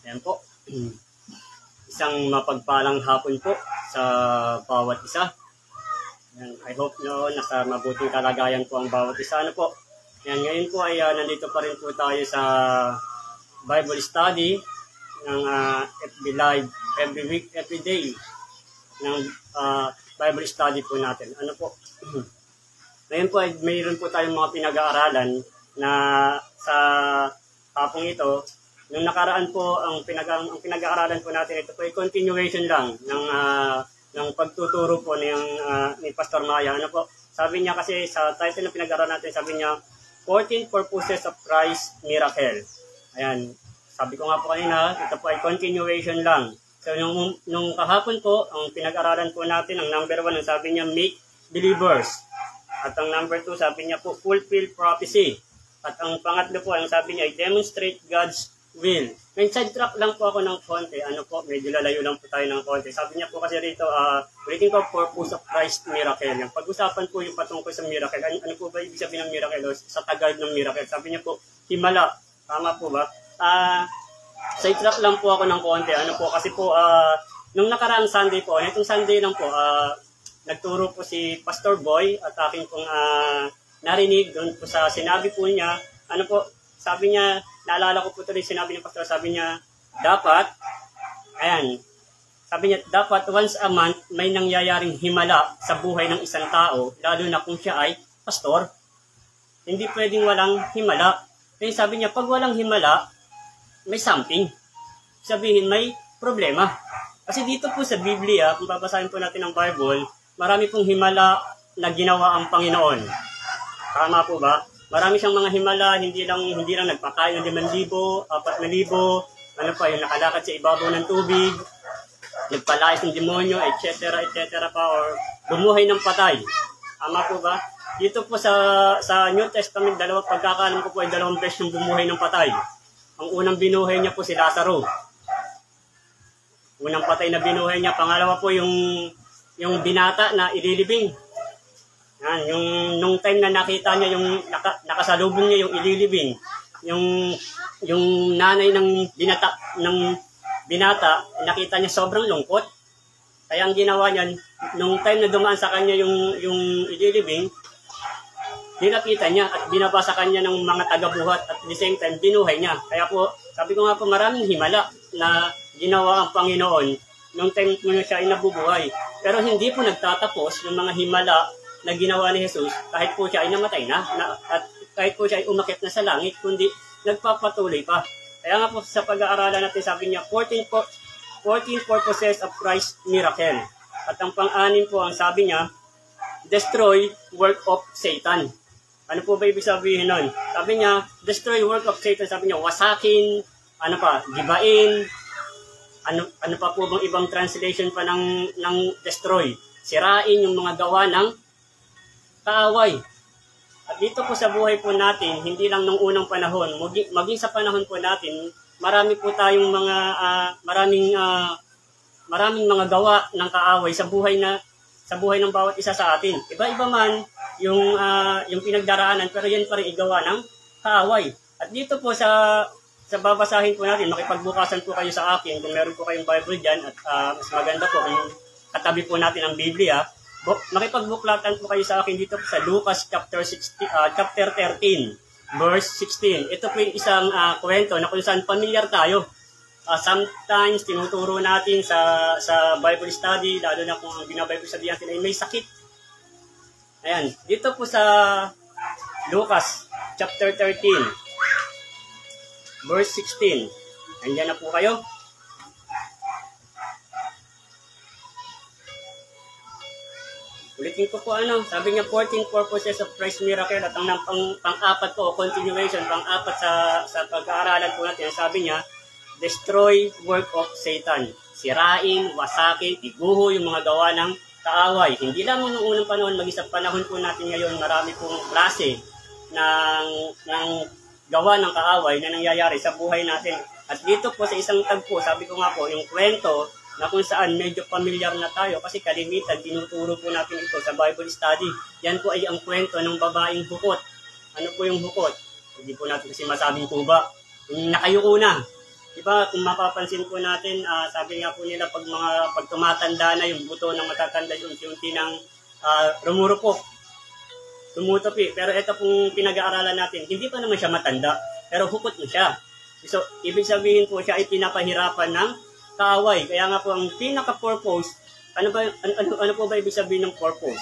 Ayan po. Isang mapagpalang hapon po sa bawat isa. Ayan, I hope nasa mabuting kalagayan po ang bawat isa. Ano po? Ayan, ngayon po ay nandito pa rin po tayo sa Bible study ng FB Live every week, every day ng Bible study po natin. Ano po? Ngayon po ay mayroon po tayong mga pinag-aaralan na sa hapong ito. Nung nakaraan po, ang pinag-aaralan po natin, ito po ay continuation lang ng pagtuturo po ni Pastor Maya. Ano po? Sabi niya kasi sa title ng pinag-aaralan natin, sabi niya, 14 Purposes of Christ's Miracle. Ayan. Sabi ko nga po kanina, ito po ay continuation lang. So, nung kahapon po, ang pinag-aaralan po natin, ang number 1, ang sabi niya, make believers. At ang number 2, sabi niya po, fulfill prophecy. At ang pangatlo po, ang sabi niya, ay demonstrate God's will. Ngayon, sidetrack lang po ako ng konti. Ano po, medyo lalayo lang po tayo ng konti. Sabi niya po kasi rito, ulitin ko, purpose of Christ miracle. Yung pag-usapan po yung patungkol sa miracle. Ano po ba ibig sabihin ng miracle? Sa tagal ng miracle. Sabi niya po, himala. Tama po ba? Sidetrack lang po ako ng konti. Ano po, kasi po, nung nakaraang Sunday po, itong Sunday lang po, nagturo po si Pastor Boy at aking pong narinig doon po sa sinabi po niya. Ano po, sabi niya, naalala ko po tuloy sinabi ng pastor, sabi niya, dapat once a month may nangyayaring himala sa buhay ng isang tao, lalo na kung siya ay pastor. Hindi pwedeng walang himala. Kaya sabi niya, pag walang himala, may something. Sabihin, may problema. Kasi dito po sa Biblia, kung babasahin po natin ang Bible, marami pong himala na ginawa ang Panginoon. Tama po ba? Marami siyang mga himala, hindi lang nagpakain ng 5,000, 4,000, ano pa, yung nakalakad sa ibabaw ng tubig, nagpalayas ng demonyo, etc. pa, or bumuhay ng patay. Tama po ba? Dito po sa New Testament, pagkakaalam ko po ay 2 beses yung bumuhay ng patay. Ang unang binuhay niya po si Lazaro. Unang patay na binuhay niya. Pangalawa po yung binata na ililibing. Yan, nung time na nakita niya yung nakasalubong niya yung ililibing, yung nanay ng binata, nakita niya sobrang lungkot. Kaya ang ginawa niya, nung time na dumaan sa kanya yung ililibing, dinakita niya at binaba sa kanya ng mga taga-buhat at the same time binuhay niya. Kaya po, sabi ko nga po, maraming himala na ginawa ang Panginoon nung time na siya ay nabubuhay. Pero hindi po nagtatapos yung mga himala na ginawa ni Jesus kahit po siya ay namatay na at kahit po siya ay umakyat na sa langit, kundi nagpapatuloy pa. Kaya nga po sa pag-aaralan natin, sabi niya 14 purposes of Christ's miracle. At ang pang-anim po, ang sabi niya, destroy work of Satan. Ano po ba ibig sabihin nun? Sabi niya, destroy work of Satan. Sabi niya, wasakin, gibain, ano pa po bang ibang translation pa ng destroy? Sirain yung mga gawa ng kaaway. At dito po sa buhay po natin, hindi lang nung unang panahon, maging sa panahon po natin, marami po tayong maraming mga gawa ng kaaway sa buhay ng bawat isa sa atin. Iba-iba man yung pinagdaraanan, pero yan pa rin igawa ng kaaway. At dito po sa babasahin po natin, makipagbukasan po kayo sa akin kung meron po kayong Bible dyan, at mas maganda po kung katabi po natin ang Biblia. Makipagbuklatan po kayo sa akin dito sa Lucas chapter 13, verse 16. Ito po yung isang kwento na kung saan familiar tayo. Sometimes tinuturo natin sa Bible study, lalo na kung ang binabible study natin ay may sakit. Ayan, dito po sa Lucas chapter 13, verse 16. Andiyan na po kayo. Ulitin ko po sabi niya 14 purposes of Christ's miracle, at ang pang-apat po, continuation, pang-apat sa pag-aaralan po natin, sabi niya, destroy work of Satan. Sirain, wasakin, iguho yung mga gawa ng kaaway. Hindi lang noong unang panahon, maging sa panahon po natin ngayon, marami pong klase ng gawa ng kaaway na nangyayari sa buhay natin. At dito po sa isang tagpo, sabi ko nga po, yung kwento na kung saan medyo familiar na tayo kasi kalimitan tinuturo po natin ito sa Bible study. Yan po ay ang kwento ng babaeng hukot. Ano po yung hukot? Hindi po natin kasi masabing kuba. Yung nakayuko na. Diba, kung mapapansin po natin, sabi nga po nila pag tumatanda na yung buto ng matatanda, yung unti-unti ng rumurupok, tumutupi. Pero ito pong pinag-aaralan natin, hindi pa naman siya matanda, pero hukot na siya. So, ibig sabihin po siya ay pinapahirapan ng kaaway. Kaya nga po ang pinaka-purpose, ano po ba ibig sabihin ng purpose?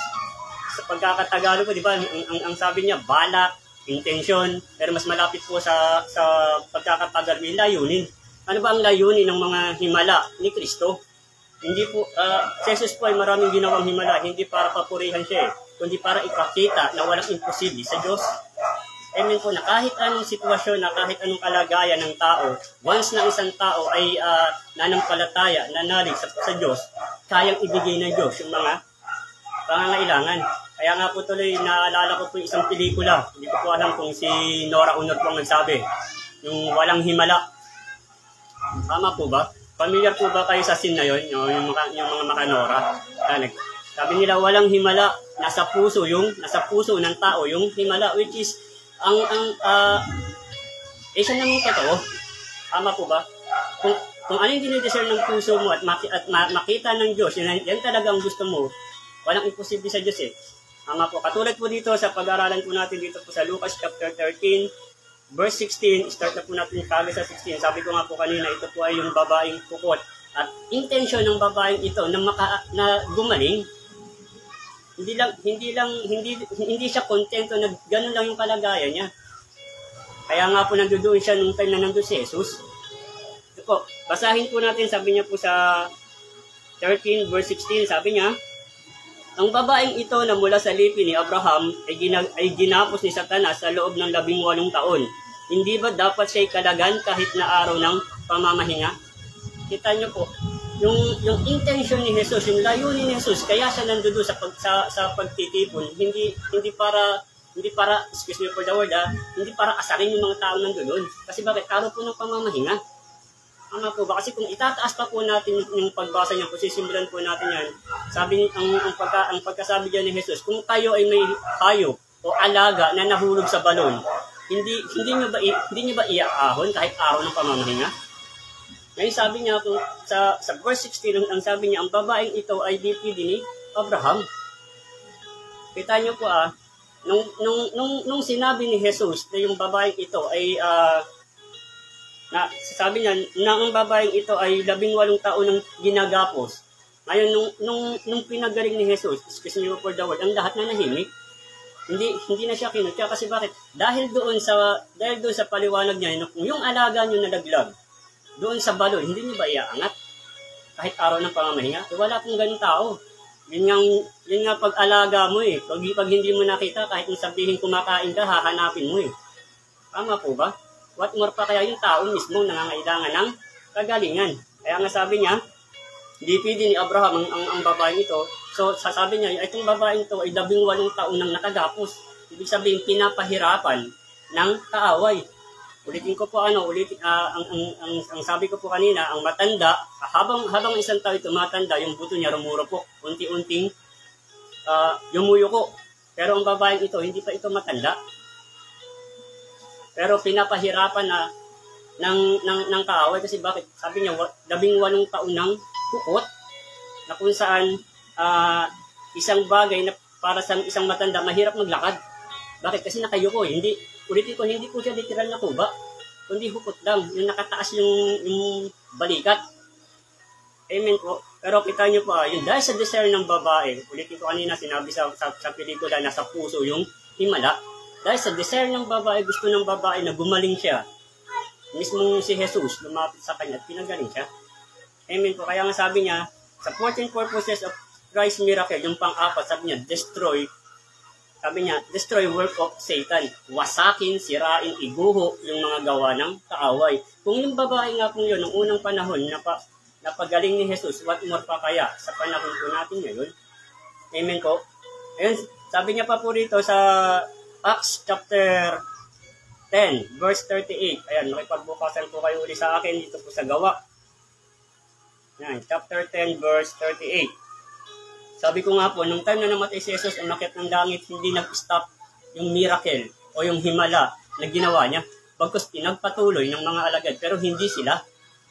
Sa pagkakatagalog po, di ba, ang sabi niya, balak, intention, pero mas malapit po sa pagkakatagal, may layunin. Ano ba ang layunin ng mga himala ni Kristo? Hindi po, si Jesus po ay maraming ginawang himala, hindi para papurihan siya, kundi para ipakita na walang imposible sa Diyos. Amen po na kahit anong sitwasyon, na kahit anong kalagayan ng tao, once na isang tao ay nanampalataya, nanalig sa Diyos, kayang ibigay ng Diyos yung mga pangangailangan. Kaya nga po tuloy, naalala ko po isang pelikula, hindi ko po alam kung si Nora Aunor po ang nagsabi, yung walang himala. Tama po ba? Familiar po ba kayo sa scene na yun, yung mga makanora? Sabi nila walang himala, nasa puso ng tao yung himala, which is isa namang totoo. Tama po ba? Kung ano yung dinidesire ng puso mo at makita ng Diyos, yan talaga ang gusto mo, walang imposible sa Diyos eh. Tama po. Katulad po dito sa pag-aaralan po natin dito po sa Lucas chapter 13, verse 16, start na po natin kagad sa 16. Sabi ko nga po kanina, ito po ay yung babaeng kukot. At intention ng babaeng ito na gumaling, hindi siya kontento na ganun lang yung kalagayan niya. Kaya nga po nandoon siya nung time na nandoon si Jesus. Ito po, basahin po natin, sabi niya po sa 13 verse 16, sabi niya, ang babaeng ito na mula sa lipi ni Abraham ay ginapos ni Satanas sa loob ng 18 taon. Hindi ba dapat siya'y kalagan kahit na araw ng pamamahinga? Kita niyo po, yung intention ni Jesus, yung layunin ni Jesus, kaya siya nandoon sa pagtitipon, hindi para excuse me for the word, hindi para asarin yung mga tao nandoon. Kasi bakit? Araw po ng pamamahinga. Ano po ba? Kasi kung itataas pa po natin yung pagbasa niya, kung sisimulan po natin yan, sabi ang pagkasabi diyan ni Jesus, kung kayo ay may hayop o alaga na nahulog sa balon, hindi niyo ba iaahon kahit araw ng pamamahinga? Ngayon sabi niya kung sa verse 16, ang sabi niya, ang babaeng ito ay DPD ni Abraham. Kita niyo po nung sinabi ni Jesus na yung babaeng ito ay sabi niya na ang babaeng ito ay 18 taon ng ginagapos. Ngayon, nung pinagaling ni Jesus, excuse me for the word, ang lahat na nahimik. Hindi na siya kinutya. Kasi bakit? Dahil doon sa paliwanag niya, kung yung alaga niyo nalaglag, doon sa balon, hindi niyo ba iaangat? Kahit araw ng pamamahinga? Wala pong ganun tao. Yun nga pag-alaga mo eh. Pag hindi mo nakita, kahit sabihin kumakain ka, hahanapin mo eh. Tama po ba? What more pa kaya yung tao mismo nangangailangan ng kagalingan. Kaya nga sabi niya, DPD ni Abraham ang babaeng ito. So sasabi niya, itong babaeng ito ay 18 taon nang nakagapos. Ibig sabihin, pinapahirapan ng kaaway. Ulitin ko po ang sabi ko po kanina, ang matanda, habang isang tao tumatanda, yung buto niya rumurupok, unti-unting yumuyuko. Pero ang babaeng ito, hindi pa ito matanda. Pero pinapahirapan ng kaaway kasi bakit? Sabi niya, 18 taon ng kukot na kung saan isang bagay na para sa isang matanda, mahirap maglakad. Bakit? Kasi nakayuko eh. Hindi po siya literal na kuba, kundi hukot lang. Yung nakataas yung balikat. Amen po. Pero kita niyo po, yun dahil sa desire ng babae, ulitin ko kanina, sinabi sa pelikula na sa puso yung himala. Dahil sa desire ng babae, gusto ng babae na gumaling siya. Mismo si Jesus lumapit sa kanya at pinagaling siya. Amen po. Kaya nga sabi niya, sa 14 purposes of Christ's miracle, yung pang-apat, sabi niya, destroy work of Satan. Wasakin, sirain, iguho yung mga gawa ng kaaway. Kung yung babae nga po yun, noong unang panahon, napagaling ni Jesus, what more pa kaya sa panahon po natin ngayon? Amen po. Ayun, sabi niya pa po rito sa Acts chapter 10, verse 38. Ayan, makipagbukasan po kayo ulit sa akin dito po sa gawa. Ayan, chapter 10, verse 38. Sabi ko nga po, nung time na namatay si Jesus, umakyat ng langit, hindi nag-stop yung miracle o yung himala na ginawa niya. Bagkus pinagpatuloy ng mga alagad, pero hindi sila.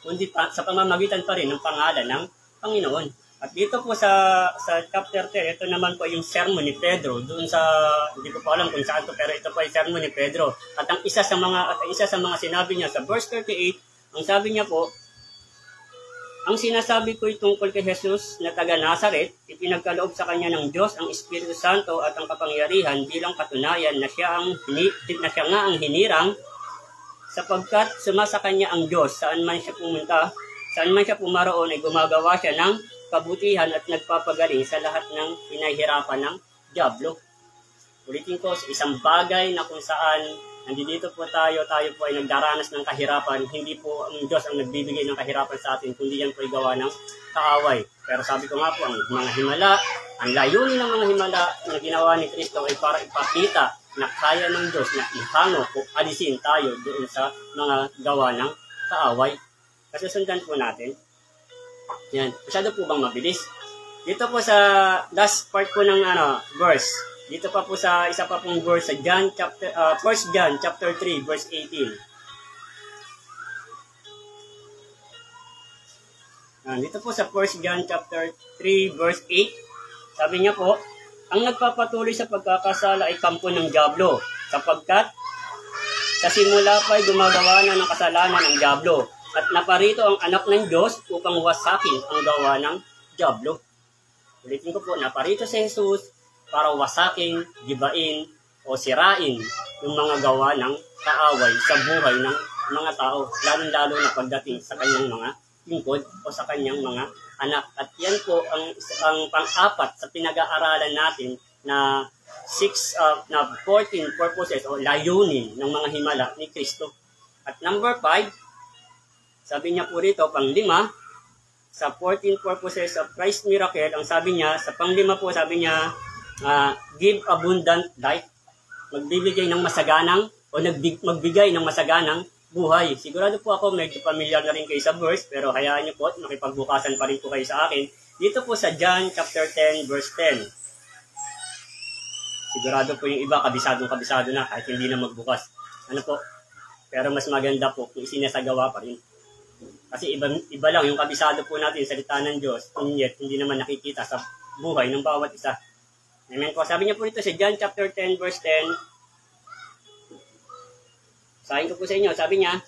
kundi sa pamamagitan pa rin ng pangalan ng Panginoon. At dito po sa chapter 10, ito naman po yung sermon ni Pedro. Doon sa, hindi ko pa alam kung saan to, pero ito po yung sermon ni Pedro. At ang isa sa mga sinabi niya sa verse 38, ang sabi niya po, ang sinasabi ko tungkol kay Jesus na taga Nazaret, ipinagkaloob sa kanya ng Diyos ang Espiritu Santo at ang kapangyarihan bilang katunayan na siya nga ang hinirang, sapagkat sumasa kanya ang Diyos saan man siya pumunta, saan man siya pumaroon ay gumagawa siya ng kabutihan at nagpapagaling sa lahat ng pinahirapan ng dyablo. Ulitin ko, isang bagay na kung saan nandito po tayo po ay nagdaranas ng kahirapan, hindi po ang Diyos ang nagbibigay ng kahirapan sa atin, kundi yan po ay gawa ng kaaway. Pero sabi ko nga po, ang mga himala, ang layunin ng mga himala na ginawa ni Kristo ay para ipakita na kaya ng Diyos na ihango o alisin tayo doon sa mga gawa ng kaaway. Kasi sundan po natin. Yan. Masyado po bang mabilis? Dito po sa last part po ng verse. Dito pa po sa isa pa pong verse sa 1 John chapter 3 verse 18. Dito po sa 1 John chapter 3 verse 8. Sabi niya po, ang nagpapatuloy sa pagkakasala ay kampo ng dyablo, sapagkat sa simula pa ay gumagawa na ng kasalanan ng dyablo. At naparito ang anak ng Diyos upang wasakin ang gawa ng dyablo. Ulitin ko po, naparito si Jesus para wasakin, gibain, o sirain yung mga gawa ng kaaway sa buhay ng mga tao, lalo-lalo na pagdating sa kanyang mga lingkod o sa kanyang mga anak. At yan po ang pang-apat sa pinag-aaralan natin na 14 purposes o layunin ng mga himala ni Kristo. At number 5, sabi niya po rito, pang-5, sa 14 purposes of Christ's miracle, ang sabi niya, sa pang-5 po, sabi niya, give abundant life. Magbibigay ng masaganang, o magbigay ng masaganang buhay. Sigurado po ako, medyo familiar na rin kayo sa verse, pero hayaan niyo po, makipagbukasan pa rin po kayo sa akin. Dito po sa John chapter 10, verse 10. Sigurado po yung iba, kabisado na, kahit hindi na magbukas. Ano po? Pero mas maganda po kung isinasagawa pa rin. Kasi iba lang yung kabisado po natin sa salita ng Diyos, yet hindi naman nakikita sa buhay ng bawat isa. Amen po. Sabi niya po dito sa John chapter 10 verse 10. Sabihin ko po sa inyo, sabi niya,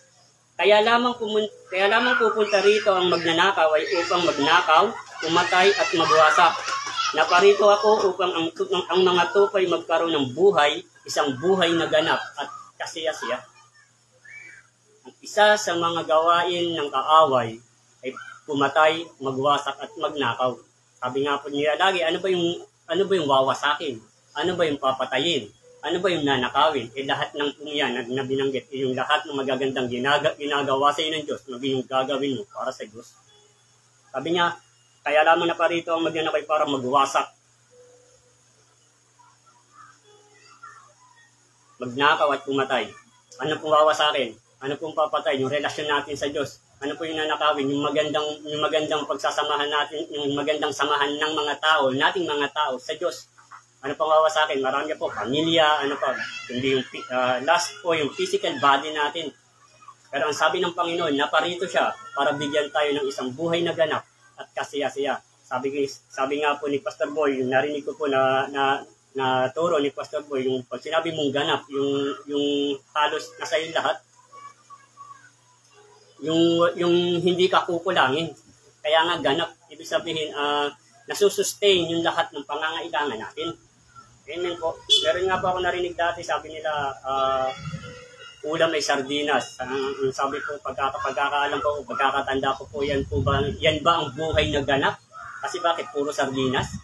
kaya lamang pupunta rito ang magnanakaw ay upang magnakaw, umatay at magwasak. Naparito ako upang ang mga tupay magkaroon ng buhay, isang buhay na ganap at kasiyasiya. Ang isa sa mga gawain ng kaaway ay pumatay, magwasak at magnakaw. Sabi nga po niya lagi, ano ba yung wawasakin? Ano ba yung papatayin? Ano ba yung nanakawin? Lahat ng yan na binanggit, yung lahat ng magagandang ginagawa sa iyo ng Diyos, maging yung gagawin mo para sa Diyos. Sabi niya, kaya lamang na parito ang magnanakaw para magwasak. Magnakaw at pumatay. Ano pong wawasakin? Ano pong papatay? Yung relasyon natin sa Diyos. Ano po yung nanakawin? Yung magandang pagsasamahan natin, yung magandang samahan ng mga tao, nating mga tao sa Diyos. Ano pang wawasakin? Marami po, pamilya, ano pa. Hindi yung last po, yung physical body natin. Pero ang sabi ng Panginoon, naparito siya para bigyan tayo ng isang buhay na ganap at kasiyasiya. Sabi nga po ni Pastor Boy, yung narinig ko po na turo ni Pastor Boy, yung pag sinabi mong ganap, yung halos nasa yung lahat, yung hindi ka kukulangin. Kaya nga ganap, ibig sabihin, nasusustain yung lahat ng pangangailangan natin. Amen po. Meron nga po ako narinig dati, sabi nila, ulam ay sardinas. Sabi ko, pagkakaalam ko, pagkakatanda ko po, yan ba ang buhay na ganap? Kasi bakit puro sardinas?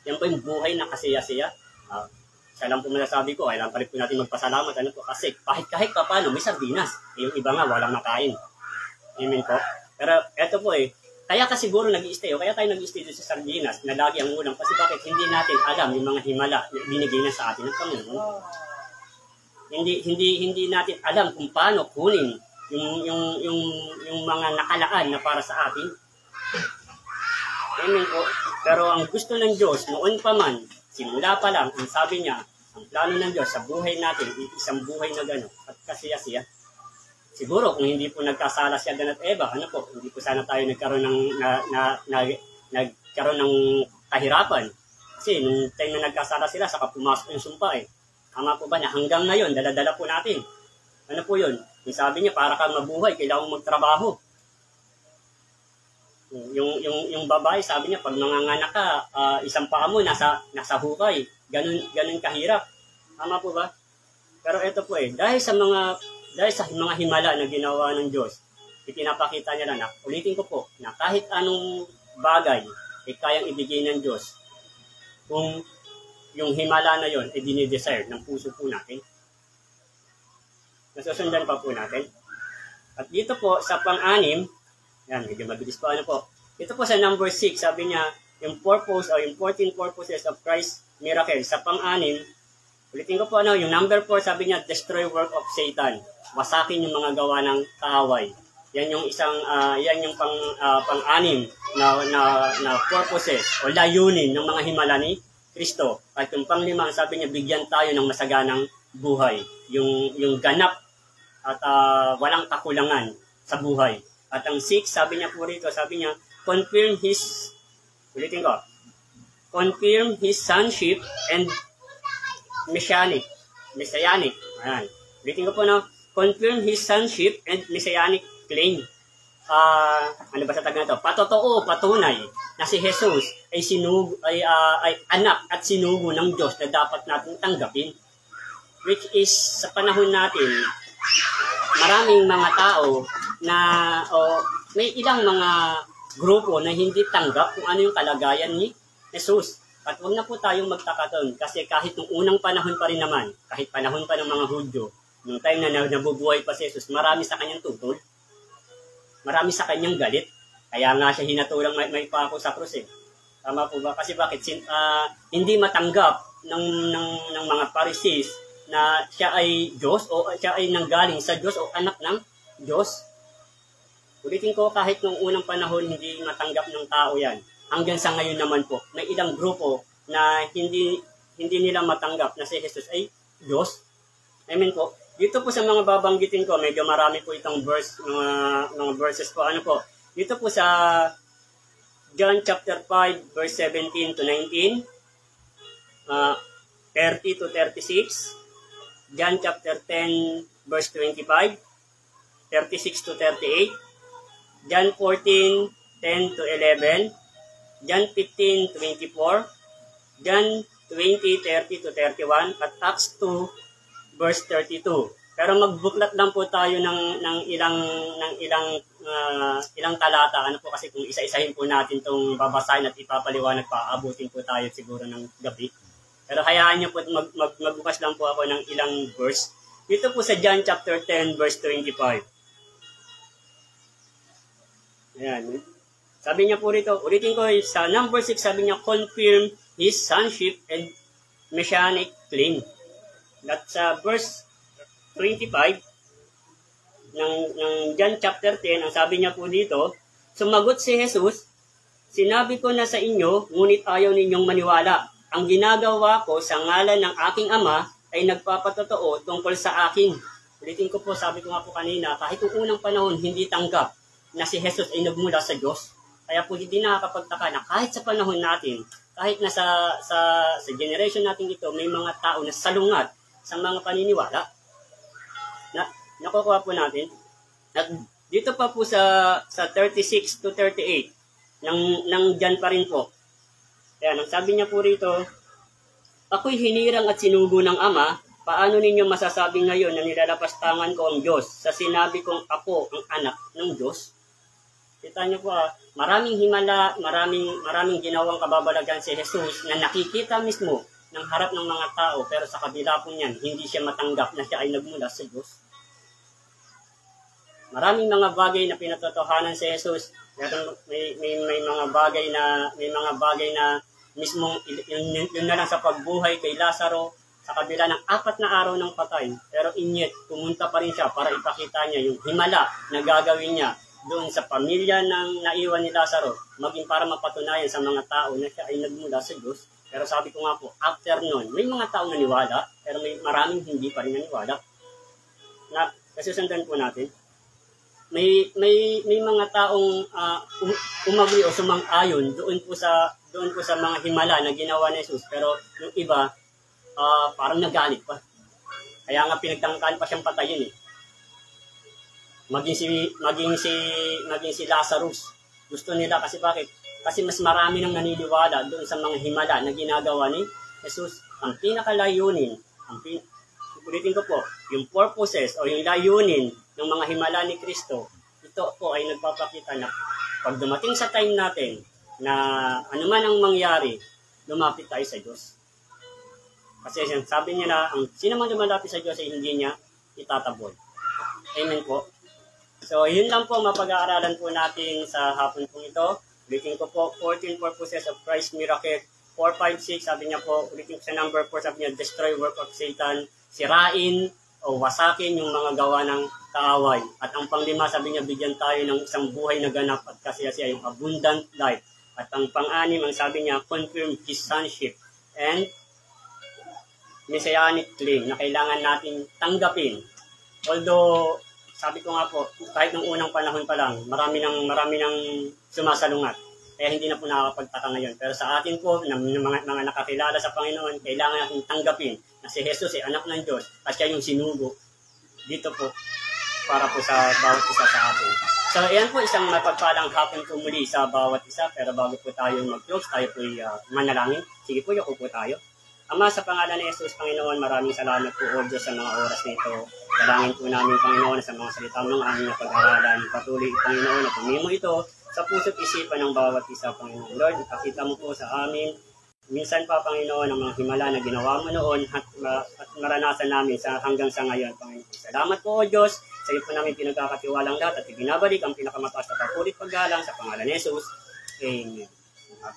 Yan ba yung buhay na kasiyasiya? Siya lang po masasabi ko, kailangan pa rin po natin magpasalamat. Ano po? Kasi kahit pa paano, may sardinas. Yung iba nga, walang makain. Amen po. Pero eto po kaya ka siguro nag-i-stay, kaya tayo nag-i-stay sa sardinas na lagi ang ulam. Kasi bakit hindi natin alam yung mga himala na binigay na sa atin ng Panginoon. Hindi natin alam kung paano kunin yung mga nakalaan na para sa atin. Amen po. Pero ang gusto ng Diyos, noon pa man, simula pa lang, ang sabi niya, ang plano ng Diyos sa buhay natin, isang buhay na gano'n at kasiyasiya. siguro kung hindi po nagkasala si Adan at Eva, ano po, hindi po sana tayo nagkaroon ng kahirapan. Kasi nung time na nagkasala sila, saka pumasok yung sumpa eh. Tama po ba na hanggang ngayon, dala-dala po natin. Ano po yun? Yung sabi niya, para ka mabuhay, kailangan magtrabaho. Yung babae, sabi niya, pag nanganganak ka, isang paa mo nasa hukay. Ganun kahirap. Tama po ba? Pero ito po eh, dahil sa mga himala na ginawa ng Diyos, ipinapakita niya lang na, ulitin ko po, na kahit anong bagay, kayang ibigay ng Diyos, kung yung himala na yon ay dinidesire ng puso po natin. Nasusundan pa po natin. At dito po, sa pang-anim, yan, medyo mabilis po ano po. Dito po sa number 6, sabi niya, yung purpose o yung 14 purposes of Christ's miracle. Sa pang-anim, ulitin ko po yung number 4, sabi niya, destroy work of Satan. Wasakin yung mga gawa ng kaaway. Yan yung yung pang-anim na purposes o layunin ng mga himala ni Kristo. At yung pang-lima, sabi niya, bigyan tayo ng masaganang buhay. Yung ganap at walang kakulangan sa buhay. At ang 6, sabi niya po rito, sabi niya, confirm his sonship and messianic. Ayan. Ulitin ko po confirm his sonship and messianic claim. Ano ba sa tag na ito? Patotoo, patunay na si Jesus ay anak at sinugo ng Diyos na dapat natin tanggapin. Which is, sa panahon natin, maraming mga tao na may ilang mga grupo na hindi tanggap kung ano yung kalagayan ni Jesus. At huwag na po tayong magtaka doon kasi kahit nung unang panahon pa rin naman, kahit panahon pa ng mga Hudyo, nung time na nabubuhay pa si Jesus, marami sa kanyang tutol. Marami sa kanyang galit. Kaya nga siya hinatulang may pako sa krus eh. Tama po ba? Kasi bakit? Hindi matanggap ng mga Pharisees na siya ay Diyos o siya ay nanggaling sa Diyos o anak ng Diyos. Ulitin ko, kahit nung unang panahon hindi matanggap ng tao yan. Hanggang sa ngayon naman po, may ilang grupo na hindi nila matanggap na si Jesus ay Diyos. Amen po. Dito po sa mga babanggitin ko, medyo marami po itong mga verses po. Ano po? Dito po sa John chapter 5, verse 17 to 19, 30 to 36, John chapter 10, verse 25, 36 to 38, John 14, 10 to 11, John 15, 24, John 20, 30 to 31, at Acts 2, verse 32. Pero magbuklat lang po tayo ng ilang talata. Ano po kasi kung isa-isahin po natin tong babasahin at ipapaliwanag pa, abutin po tayo siguro ng gabi. Pero hayaan niyo po magbukas lang po ako ng ilang verse. Dito po sa John chapter 10 verse 25. Ayan. Sabi niya po rito, ulitin ko sa number 6, sabi niya, confirm his sonship and messianic claim. At sa verse 25 ng John chapter 10, ang sabi niya po dito, sumagot si Jesus, sinabi ko na sa inyo, ngunit ayaw ninyong maniwala. Ang ginagawa ko sa ngalan ng aking Ama ay nagpapatotoo tungkol sa akin. Ulitin ko po, sabi ko nga po kanina, kahit noong unang panahon hindi tanggap na si Jesus ay nagmula sa Diyos. Kaya po hindi nakakapagtaka na kahit sa panahon natin, kahit na sa generation natin ito, may mga tao na salungat sa mga paniniwala na nakukuha po natin. At dito pa po sa 36 to 38 ng John pa rin po. Kaya ang sabi niya po rito, ako'y hinirang at sinugo ng Ama, paano ninyo masasabi ngayon na nilalapastangan ko ang Diyos sa sinabi kong ako ang anak ng Diyos? Kita niyo po, maraming himala, maraming ginawang kababalagan si Jesus na nakikita mismo ng harap ng mga tao, pero sa kabila po niyan, hindi siya matanggap na siya ay nagmula sa Diyos. Maraming mga bagay na pinatotohanan si Jesus. May mga bagay na mismong yun na lang sa pagbuhay kay Lazaro sa kabila ng 4 na araw ng patay. Pero inyet, pumunta pa rin siya para ipakita niya yung himala na gagawin niya doon sa pamilya ng naiwan ni Lazaro, maging para mapatunayan sa mga tao na siya ay nagmula sa Diyos. Pero sabi ko nga po, after nun, may mga tao naniwala, pero may maraming hindi pa rin naniwala. Na, kasusundan po natin. may mga taong umagri o sumang-ayon doon po sa mga himala na ginawa ni Jesus, pero yung iba parang nagalit pa. Kaya nga pinagtangkaan pa siyang patayin eh. Maging si Lazarus. Gusto nila kasi bakit? Kasi mas marami nang naniniwala doon sa mga himala na ginagawa ni Jesus. Ang pinakalayunin, ulitin ko po, yung purposes o yung layunin ng mga himala ni Kristo, ito po ay nagpapakita na pag dumating sa time natin na anuman ang mangyari, lumapit tayo sa Diyos. Kasi sabi niya na, sino man lumalapit sa Diyos ay hindi niya itataboy. Amen po. So, yun lang po mapag-aaralan po natin sa hapon pong ito. Ulitin ko po, 14 purposes of Christ's miracle. 4, 5, 6, sabi niya po, ulitin ko sa number 4, sabi niya, destroy work of Satan, sirain o wasakin yung mga gawa ng kaaway. At ang pang-5, sabi niya, bigyan tayo ng isang buhay na ganap at kasiyasiya, yung abundant life. At ang pang-6, ang sabi niya, confirm His sonship and messianic claim na kailangan natin tanggapin. Although, sabi ko nga po, kahit nung unang panahon pa lang, marami nang sumasalungat. Kaya hindi na po nakakapagtaka ngayon. Pero sa atin po, ng mga nakakilala sa Panginoon, kailangan natin tanggapin na si Jesus ay anak ng Diyos at siya yung sinugo dito po para po sa bawat isa sa atin. So, ayan po isang mapagpalang hapon po muli sa bawat isa. Pero bago po tayo mag-close, tayo po manalangin. Sige po, yuko po tayo. Ama, sa pangalan ni Jesus, Panginoon, maraming salamat po, O Diyos, sa mga oras nito. Dalangin po namin, Panginoon, sa mga salita ng aming napag-aralan. Patuloy, Panginoon, na tumimo ito sa puso't isipan ng bawat isa, Panginoon. Lord, ipakita mo po sa amin. Minsan pa, Panginoon, ang mga himala na ginawa mo noon at maranasan namin hanggang sa ngayon, Panginoon. Salamat po, O Diyos. Sa iyo po namin pinagkakatiwalang lahat at ibinabalik ang pinakamataas na papulit paggalang sa pangalan ni Jesus. Amen.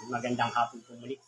Magandang hapon po muli.